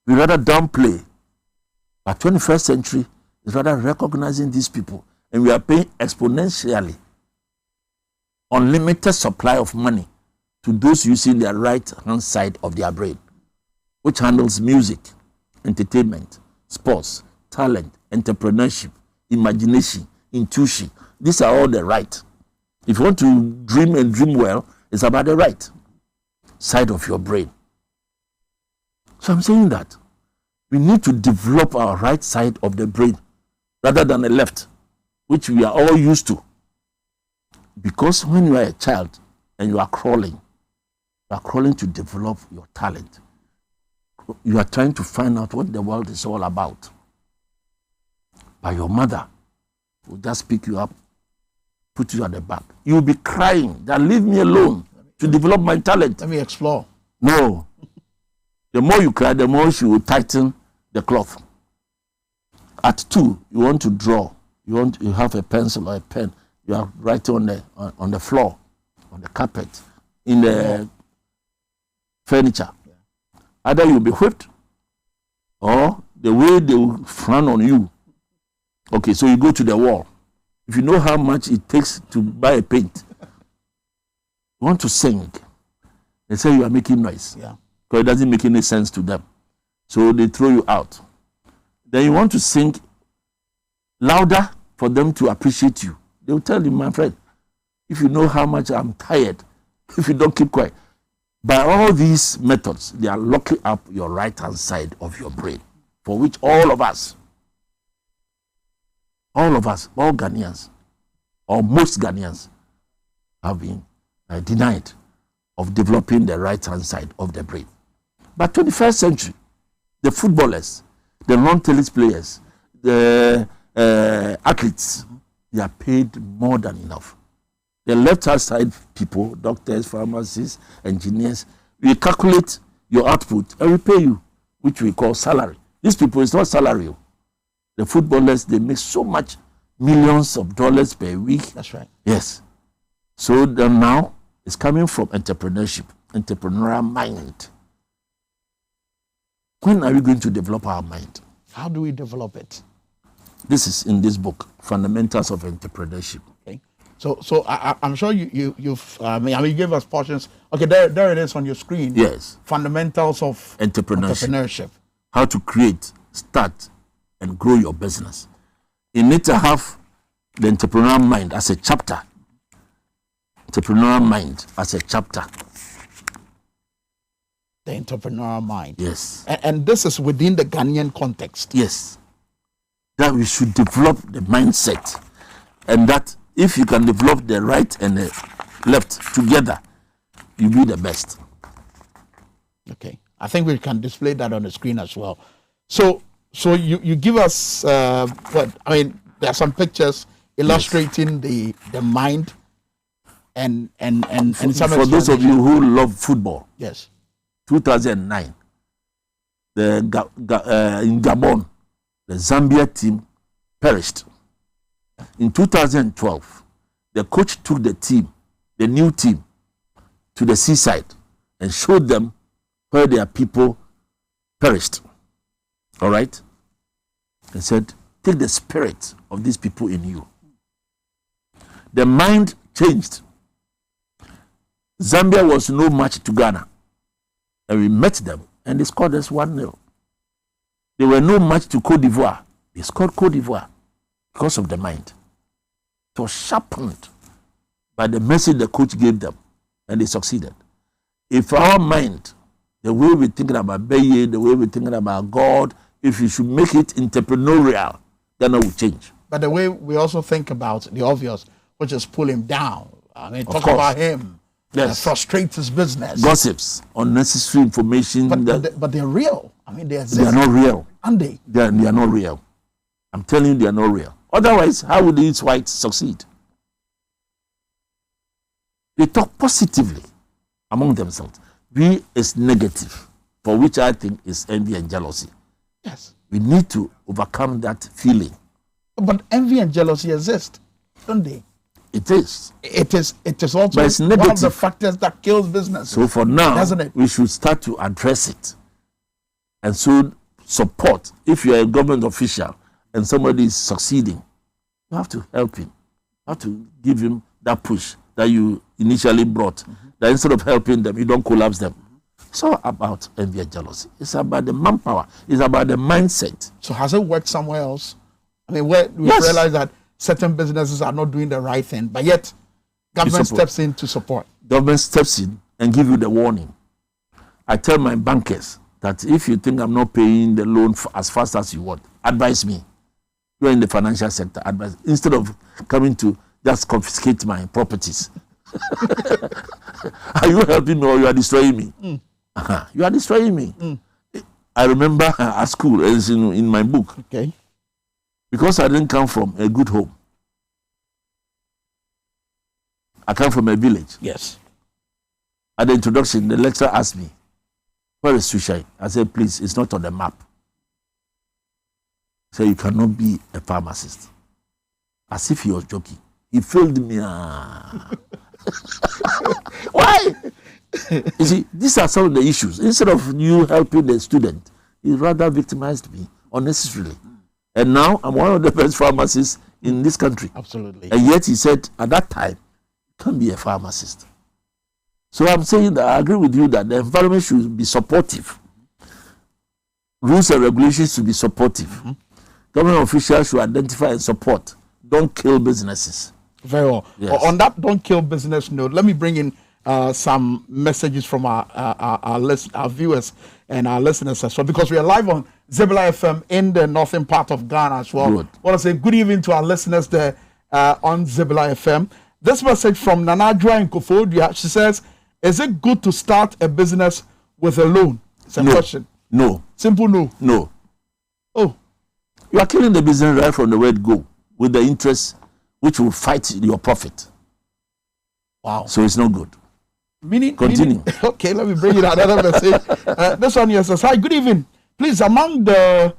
we rather downplay. But 21st century is rather recognizing these people, and we are paying exponentially unlimited supply of money to those using their right hand side of their brain, which handles music, entertainment, sports, talent, entrepreneurship, imagination, intuition. These are all the right. If you want to dream and dream well, it's about the right side of your brain. So I'm saying that we need to develop our right side of the brain rather than the left, which we are all used to. Because when you are a child and you are crawling to develop your talent. You are trying to find out what the world is all about. But your mother will just pick you up, put you at the back. You will be crying that leave me alone to develop my talent. Let me explore. No. The more you cry, the more she will tighten the cloth. At 2, you want to draw. You have a pencil or a pen. You are writing on the floor, on the carpet, in the furniture. Either you'll be whipped or the way they will frown on you. Okay, so you go to the wall. If you know how much it takes to buy a paint, you want to sing. They say you are making noise. Yeah. Because it doesn't make any sense to them. So they throw you out. Then you want to sing louder for them to appreciate you. They will tell you, my friend, if you know how much I'm tired, if you don't keep quiet. By all these methods, they are locking up your right-hand side of your brain, for which all of us, all Ghanaians, or most Ghanaians, have been denied of developing the right-hand side of the brain. But 21st century, the footballers, the lawn-tennis players, the athletes, they are paid more than enough. The left-hand side people, doctors, pharmacists, engineers, we calculate your output and we pay you, which we call salary. These people, it's not salary. The footballers, they make so much, millions of dollars per week. That's right. Yes. So then now, it's coming from entrepreneurship, entrepreneurial mind. When are we going to develop our mind? How do we develop it? This is in this book, Fundamentals of Entrepreneurship. Okay. So I'm sure you've you gave us portions. Okay, there it is on your screen. Yes. Fundamentals of Entrepreneurship. How to create, start, and grow your business. You need to have the entrepreneurial mind as a chapter. Entrepreneurial mind as a chapter. The entrepreneurial mind. Yes. And this is within the Ghanaian context. Yes. That we should develop the mindset. And that if you can develop the right and the left together, you'll be the best. Okay. I think we can display that on the screen as well. So you give us there are some pictures illustrating the mind and some for those of you who love football. Yes. 2009, in Gabon, the Zambia team perished. In 2012, the coach took the new team, to the seaside and showed them where their people perished. All right? And said, take the spirit of these people in you. The mind changed. Zambia was no match to Ghana. And we met them and they scored us 1-0. They were no match to Cote d'Ivoire. They scored Cote d'Ivoire because of the mind. It was sharpened by the message the coach gave them, and they succeeded. If our mind, the way we're thinking about Beye, the way we're thinking about God, if you should make it entrepreneurial, then it will change. But the way we also think about the obvious, which is pull him down. I mean, talk about him. Yes. Frustrate his business. Gossips, unnecessary information. But they're real. I mean, they exist. They are not real. And they are not real. I'm telling you, they are not real. Otherwise, how would these whites succeed? They talk positively among themselves. We is negative, for which I think is envy and jealousy. Yes. We need to overcome that feeling But envy and jealousy exist, don't they? It is. It is also But it's one of the negative. factors that kills business. So for now, doesn't it? we should start to address it. And so support. If you're a government official and somebody is succeeding, you have to help him. You have to give him that push that you initially brought. That instead of helping them, you don't collapse them. It's all about envy and jealousy. It's about the manpower. It's about the mindset. So has it worked somewhere else? I mean, where we Yes. realize that certain businesses are not doing the right thing, but yet government steps in to support. Government steps in and give you the warning. I tell my bankers that if you think I'm not paying the loan as fast as you want, advise me. You're in the financial sector, advise. Instead of coming to just confiscate my properties. Are you helping me or you are destroying me? You are destroying me. I remember at school, as in my book, Okay. because I didn't come from a good home. I come from a village. Yes. At the introduction, the lecturer asked me, where is Sushai? I said, please, it's not on the map. He said, you cannot be a pharmacist. As if he was joking. He failed me. Why? You see, these are some of the issues. Instead of you helping the student, he rather victimized me unnecessarily. And now I'm one of the best pharmacists in this country. Absolutely. And yet he said, at that time, you can't be a pharmacist. So I'm saying that I agree with you that the environment should be supportive. Rules and regulations should be supportive. Government officials should identify and support. Don't kill businesses. Very well. Yes. On that don't kill business note, let me bring in some messages from our viewers and our listeners as well, because we are live on Zebula FM in the northern part of Ghana as well. Good. I want to say good evening to our listeners there on Zebula FM. This message from Nanadra in Kofodia. She says, is it good to start a business with a loan? It's a question. No. Simple no. No. Oh, You are killing the business right from the word go with the interest which will fight your profit. wow. So it's not good. Continue. Okay, let me bring in another message. This one here says, hi, good evening. Please, among the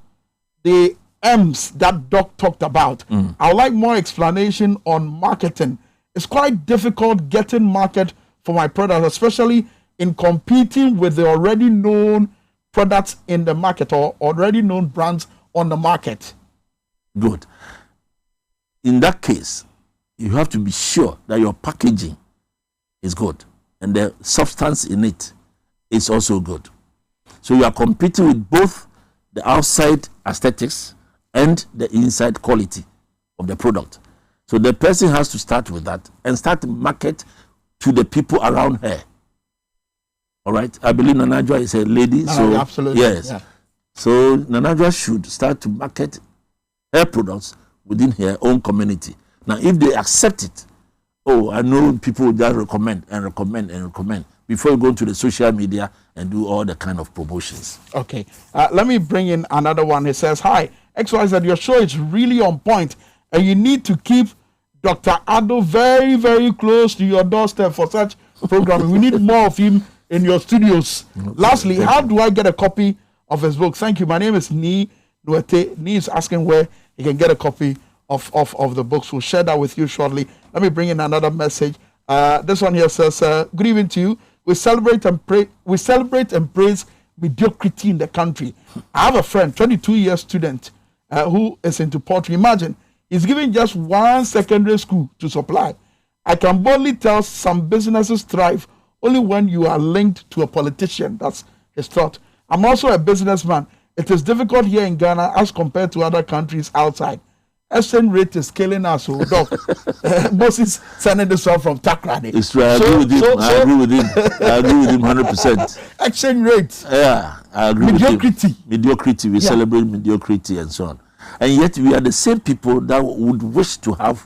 M's that Doc talked about, I would like more explanation on marketing. It's quite difficult getting market for my product, especially in competing with the already known products in the market or already known brands on the market. Good. In that case, you have to be sure that your packaging is good and the substance in it is also good. So you are competing with both the outside aesthetics and the inside quality of the product. So the person has to start with that and start to market to the people around her. All right? I believe Nanajwa is a lady. So absolutely. yes. Yeah. So Nanajwa should start to market her products within her own community. Now, if they accept it, I know people that recommend before you go to the social media and do all the kind of promotions. Okay. Let me bring in another one. He says, hi, XYZ, your show is really on point, and you need to keep Dr. Ado very, very close to your doorstep for such programming. We need more of him in your studios. Okay. Lastly, how do I get a copy of his book? Thank you. My name is Ni Nuete. Ni is asking where he can get a copy of the books. We'll share that with you shortly. Let me bring in another message. This one here says, good evening to you. We celebrate and praise mediocrity in the country. I have a friend, 22-year student, who is into pottery. Imagine, he's giving just one secondary school to supply. I can boldly tell some businesses thrive only when you are linked to a politician. That's his thought. I'm also a businessman. It is difficult here in Ghana as compared to other countries outside. Exchange rate is killing us. So, Doc, Moses sending this one from Takrady. It's true. I agree with him. I agree with him. I agree with him 100%. Exchange rate. Yeah, I agree mediocrity. with him. Mediocrity. We celebrate mediocrity and so on. And yet we are the same people that would wish to have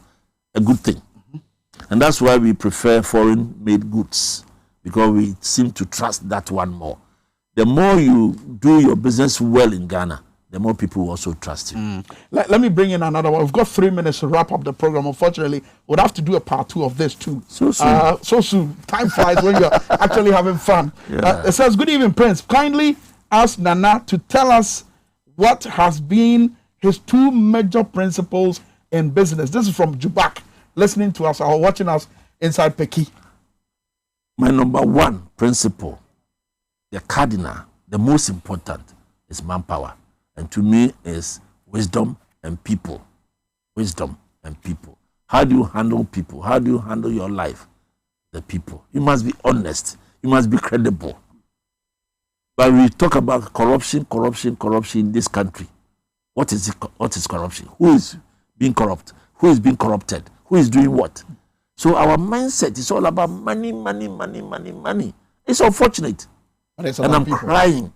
a good thing. And that's why we prefer foreign-made goods, because we seem to trust that one more. The more you do your business well in Ghana, the more people will also trust you. Let me bring in another one. We've got 3 minutes to wrap up the program. Unfortunately, we'll have to do a part 2 of this too. So soon. So soon. Time flies when you're actually having fun. Yeah. It says, good evening, Prince. Kindly ask Nana to tell us what has been his 2 major principles in business. This is from Jubak, listening to us or watching us inside Peki. My number 1 principle, the cardinal, the most important, is manpower. And to me is wisdom and people. Wisdom and people. How do you handle people? How do you handle your life? The people. You must be honest. You must be credible. But we talk about corruption in this country. What is corruption? Who is being corrupt? Who is being corrupted? Who is doing what? So our mindset is all about money. It's unfortunate. And I'm crying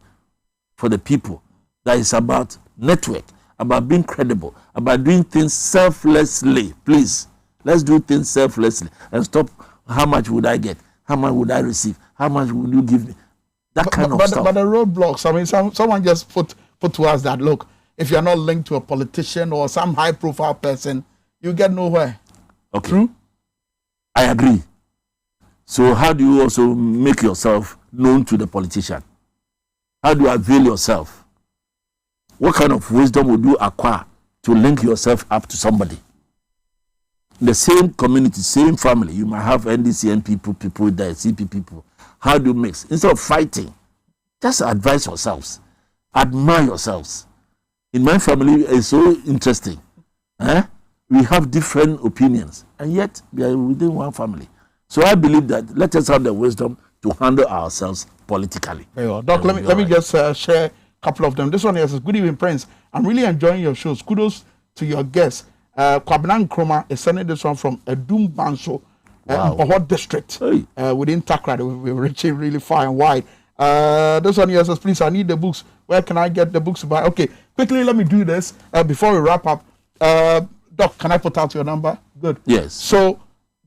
for the people. That is about network, about being credible, about doing things selflessly. Please, let's do things selflessly and stop. How much would I get? How much would I receive? How much would you give me? That kind of stuff. But the roadblocks, I mean, someone just put to us that, look, if you're not linked to a politician or some high-profile person, you get nowhere. Okay. True? I agree. So how do you also make yourself known to the politician? How do you avail yourself? What kind of wisdom would you acquire to link yourself up to somebody? The same community, same family, you might have NDCN people there, CP people. How do you mix? Instead of fighting, just advise yourselves. Admire yourselves. In my family, it's so interesting. We have different opinions, and yet we are within one family. So I believe that let us have the wisdom to handle ourselves politically. Very well. Doc, let me just share a couple of them. This one here says, good evening, Prince. I'm really enjoying your shows. Kudos to your guests. Kwabena Nkrumah is sending this one from Edum Banso, Bohot district, within Takra. We're reaching really far and wide. This one here says, please, I need the books. Where can I get the books to buy? Okay, quickly, let me do this before we wrap up. Doc, can I put out your number? Good. Yes. So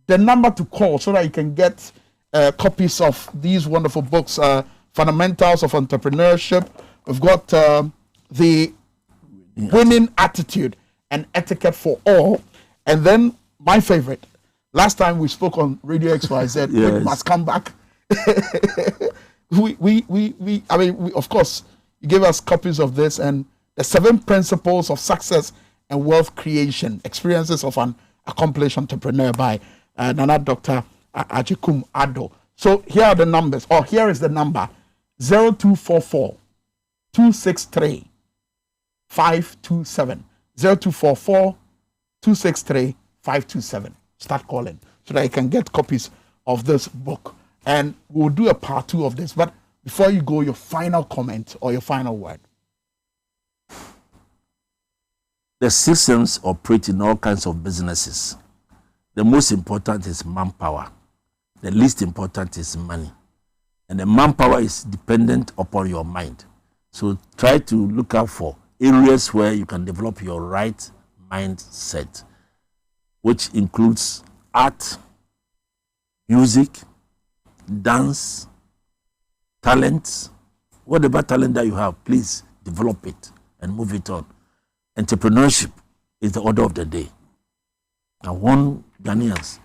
the number to call so that you can get copies of these wonderful books, Fundamentals of Entrepreneurship. We've got the Winning Attitude and Etiquette for All. And then my favorite, last time we spoke on Radio XYZ, yes. We must come back. we of course, you gave us copies of this and the 7 principles of success and wealth creation, experiences of an accomplished entrepreneur by Nana Dr. Ajikum Ado. So here are the numbers, or here is the number, 0244 263 527. 0244 263 527. Start calling so that you can get copies of this book. And we'll do a part 2 of this. But before you go, your final comment or your final word. The systems operate in all kinds of businesses. The most important is manpower. The least important is money. And the manpower is dependent upon your mind. So try to look out for areas where you can develop your right mindset, which includes art, music, dance, talent. Whatever talent that you have, please develop it and move it on. Entrepreneurship is the order of the day. I warn Ghanaians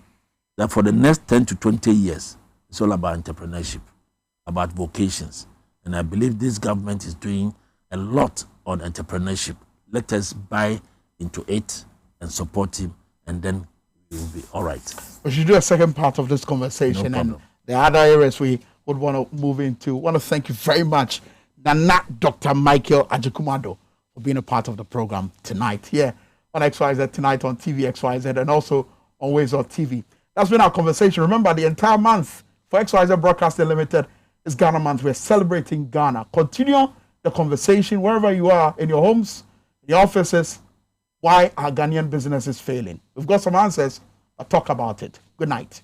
that for the next 10 to 20 years, it's all about entrepreneurship, about vocations. And I believe this government is doing a lot on entrepreneurship. Let us buy into it and support him, and then we will be all right. We should do a second part of this conversation, No and problem. the other areas we would want to move into. I want to thank you very much, Nana Dr. Michael Ajikumado, for being a part of the program tonight here on XYZ Tonight on TV XYZ and also on Ways on TV. That's been our conversation. Remember, the entire month for XYZ Broadcasting Limited is Ghana Month. We're celebrating Ghana. Continue the conversation wherever you are, in your homes, in your offices. Why are Ghanaian businesses failing? We've got some answers, but talk about it. Good night.